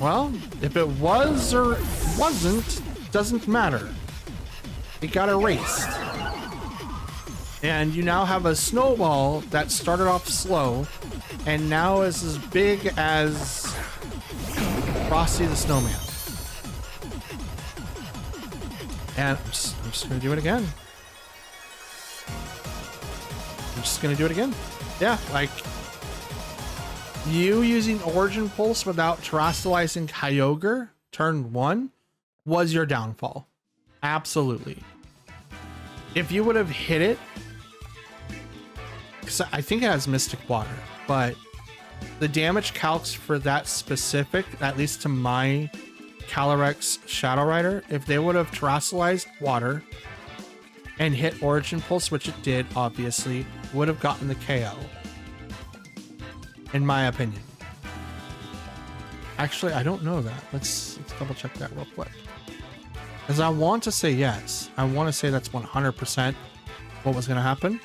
Well, if it was or wasn't, doesn't matter. It got erased. And you now have a Snowball that started off slow and now is as big as Frosty the Snowman. And I'm just gonna do it again. I'm just gonna do it again. Yeah, like you using Origin Pulse without terrestrializing Kyogre turn 1 was your downfall. Absolutely. If you would have hit it, because I think it has Mystic Water, but the damage calcs for that specific, at least to my Calyrex Shadow Rider, if they would have terrestrialized water and hit Origin Pulse, which it did, obviously, would have gotten the KO. In my opinion. Actually, I don't know that. Let's double check that real quick. Because I want to say yes. I want to say that's 100% what was going to happen.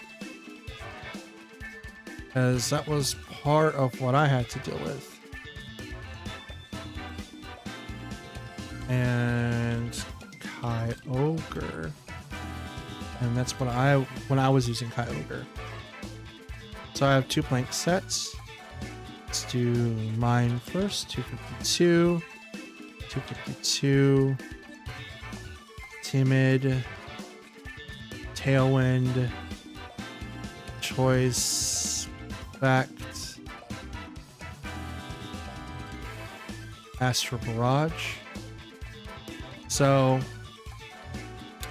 Because that was part of what I had to deal with. And Kyogre. And that's what when I was using Kyogre. So I have 2 blank sets. Let's do mine first. 252. 252. Timid. Tailwind. Choice. Effect. Astral Barrage. So,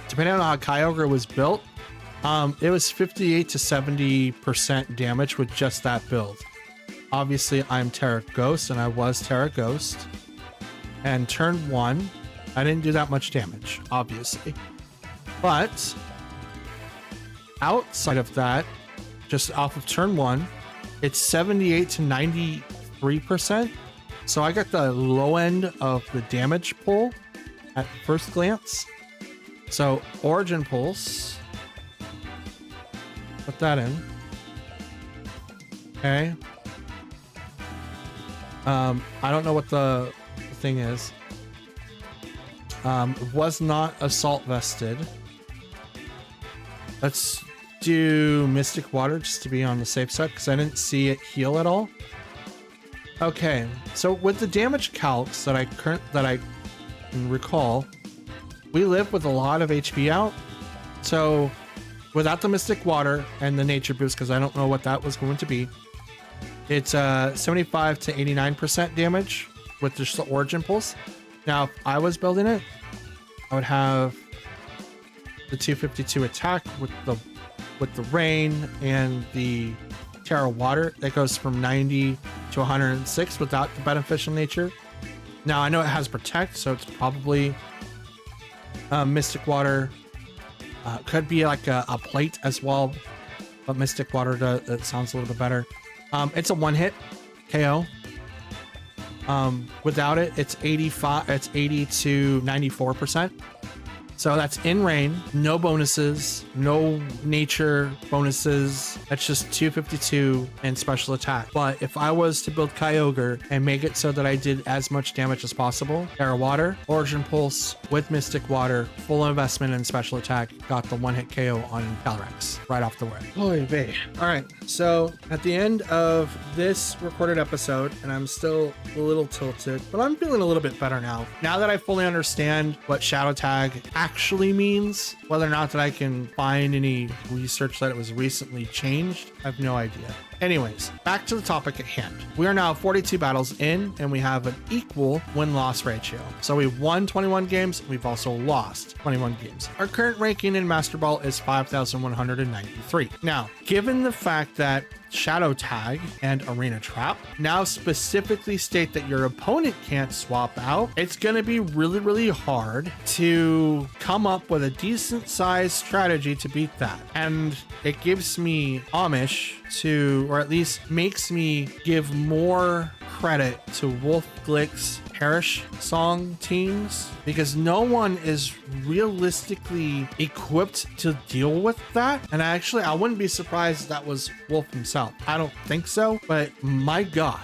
depending on how Kyogre was built, it was 58 to 70% damage with just that build. Obviously, I'm Terra Ghost, and I was Terra Ghost. And turn 1, I didn't do that much damage, obviously. But, outside of that, just off of turn 1, it's 78 to 93%. So I got the low end of the damage pull at first glance. So Origin Pulse, put that in. Okay. I don't know what the thing is. Was not Assault Vested. Let's do Mystic Water just to be on the safe side because I didn't see it heal at all. Okay, so with the damage calcs that I can recall, we live with a lot of HP out. So without the Mystic Water and the Nature Boost, because I don't know what that was going to be, it's 75 to 89% damage with just the Origin Pulse. Now, if I was building it, I would have the 252 attack with the Rain and the Terra Water. That goes from 90 to 106 without the Beneficial Nature. Now, I know it has Protect, so it's probably Mystic Water. Could be like a plate as well, but Mystic Water does, it sounds a little bit better. It's a one-hit KO. Without it, it's 80 to 94%. So that's in rain, no bonuses, no nature bonuses. That's just 252 and special attack. But if I was to build Kyogre and make it so that I did as much damage as possible, Air Water, Origin Pulse with Mystic Water, full investment in special attack, got the one-hit KO on Calyrex right off the rip. Oy vey. All right, so at the end of this recorded episode, and I'm still a little tilted, but I'm feeling a little bit better now. Now that I fully understand what Shadow Tag actually means, whether or not that I can find any research that it was recently changed, I have no idea. Anyways, back to the topic at hand. We are now 42 battles in, and we have an equal win-loss ratio. So we've won 21 games, we've also lost 21 games. Our current ranking in Master Ball is 5,193. Now, given the fact that Shadow Tag and Arena Trap now specifically state that your opponent can't swap out, it's going to be really hard to come up with a decent sized strategy to beat that. And it gives me Amish to, or at least makes me give more credit to Wolf Glick's Perish Song teams, because no one is realistically equipped to deal with that. And I wouldn't be surprised if that was Wolf himself. I don't think so, but my God,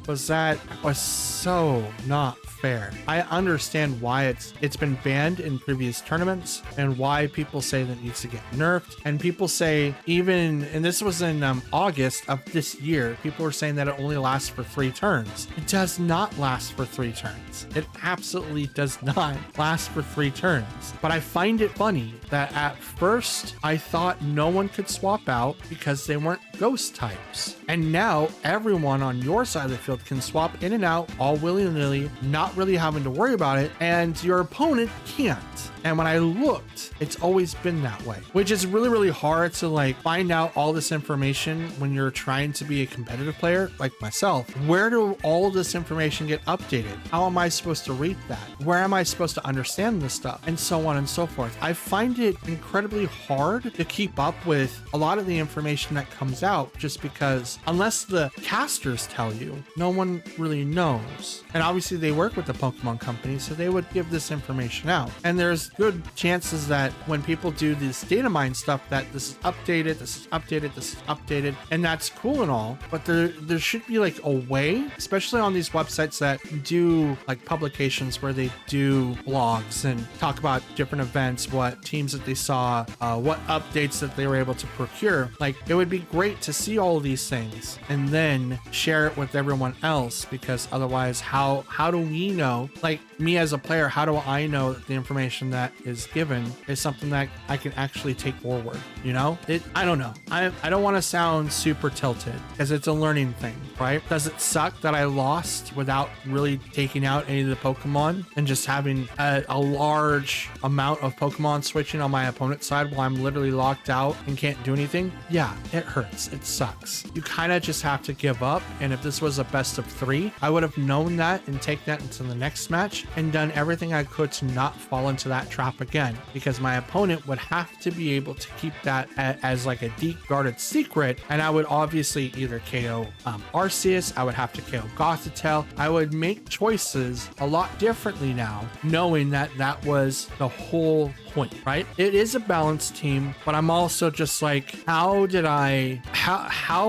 was so not fair. I understand why it's been banned in previous tournaments and why people say that it needs to get nerfed. And people say even, and this was in August of this year, people were saying that it only lasts for 3 turns. It does not last for 3 turns. It absolutely does not last for 3 turns. But I find it funny that at first I thought no one could swap out because they weren't ghost types. And now everyone on your side of the field can swap in and out all willy-nilly, not really having to worry about it, and your opponent can't. And when I looked, it's always been that way, which is really hard to like find out all this information when you're trying to be a competitive player like myself. Where do all of this information get updated? How am I supposed to read that? Where am I supposed to understand this stuff? And so on and so forth. I find it incredibly hard to keep up with a lot of the information that comes out, just because unless the casters tell you, no one really knows. And obviously they work with the Pokemon company, so they would give this information out. And there's good chances that when people do this data mine stuff, that this is updated, this is updated, this is updated, and that's cool and all, but there should be like a way, especially on these websites that do like publications where they do blogs and talk about different events, what teams that they saw, what updates that they were able to procure. Like, it would be great to see all of these things and then share it with everyone else, because otherwise how do we know, like me as a player, how do I know that the information that is given is something that I can actually take forward? You know, I don't know. I don't want to sound super tilted, because it's a learning thing, right? Does it suck that I lost without really taking out any of the Pokemon and just having a large amount of Pokemon switching on my opponent's side while I'm literally locked out and can't do anything? Yeah, it hurts. It sucks. You kind of just have to give up. And if this was a best of 3, I would have known that and take that into the next match and done everything I could to not fall into that trap again, because my opponent would have to be able to keep that as like a deep guarded secret. And I would obviously either KO Arceus, I would have to KO Gothitelle. I would make choices a lot differently now, knowing that that was the whole point, right? It is a balanced team, but I'm also just like, how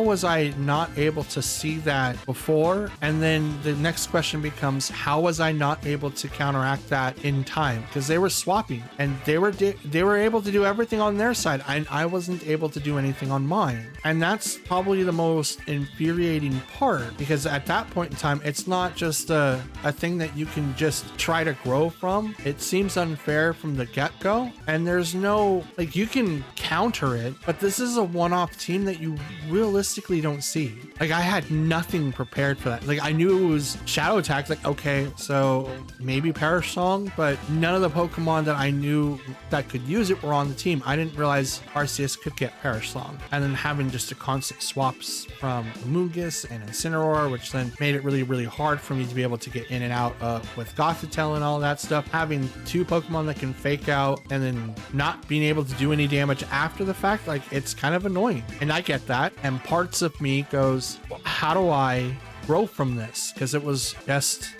was I not able to see that before? And then the next question becomes, how was I not able to counteract that in time? Because they were swapping and they were able to do everything on their side, and I wasn't able to do anything on mine. And that's probably the most infuriating part, because at that point in time, it's not just a thing that you can just try to grow from. It seems unfair from the get-go, and there's no, like, you can counter it, but this is a one-off team that you realistically don't see. Like, I had nothing prepared for that. Like, I knew it was Shadow Attack, like, okay, so maybe Perish Song, but none of the Pokemon that I knew that could use it were on the team. I didn't realize Arceus could get Perish Song, and then having just a constant swaps from Amoonguss and Incineroar, which then made it really hard for me to be able to get in and out with Gothitelle and all that stuff. Having 2 Pokemon that can fake out and then not being able to do any damage after the fact, like, it's kind of annoying. And I get that, and parts of me goes, how do I grow from this? Because it was just,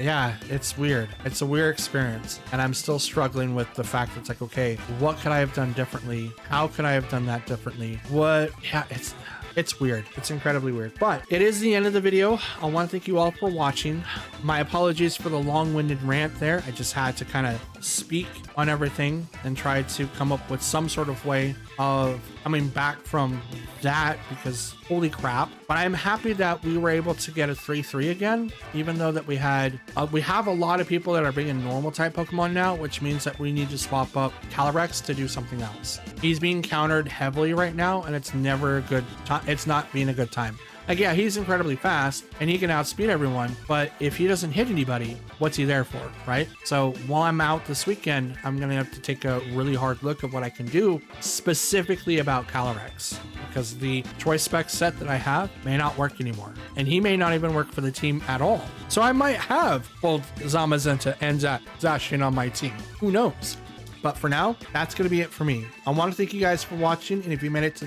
yeah, it's weird. It's a weird experience. And I'm still struggling with the fact that it's like, okay, what could I have done differently? How could I have done that differently? Yeah, it's weird. It's incredibly weird, but it is the end of the video. I want to thank you all for watching. My apologies for the long-winded rant there. I just had to kind of speak on everything and try to come up with some sort of way of coming back from that, because holy crap. But I'm happy that we were able to get a 3-3 again, even though that we have a lot of people that are bringing normal type Pokemon now, which means that we need to swap up Calyrex to do something else. He's being countered heavily right now, and it's never a good time. It's not being a good time. Like, yeah, he's incredibly fast and he can outspeed everyone, but if he doesn't hit anybody, what's he there for, right? So while I'm out this weekend, I'm gonna have to take a really hard look at what I can do specifically about Calyrex, because the choice spec set that I have may not work anymore, and he may not even work for the team at all. So I might have both Zamazenta and Zacian on my team. Who knows? But for now, that's going to be it for me. I want to thank you guys for watching. And if you made it to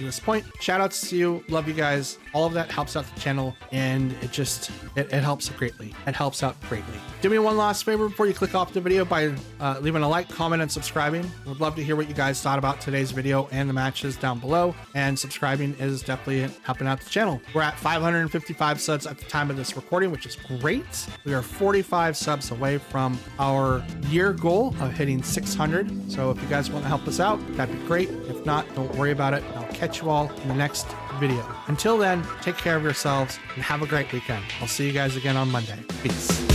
this point, shout outs to you. Love you guys. All of that helps out the channel. And it helps greatly. It helps out greatly. Do me one last favor before you click off the video by leaving a like, comment, and subscribing. Would love to hear what you guys thought about today's video and the matches down below. And subscribing is definitely helping out the channel. We're at 555 subs at the time of this recording, which is great. We are 45 subs away from our year goal of hitting 600. So if you guys want to help us out, that'd be great. If not, don't worry about it. I'll catch you all in the next video. Until then, take care of yourselves and have a great weekend. I'll see you guys again on Monday. Peace.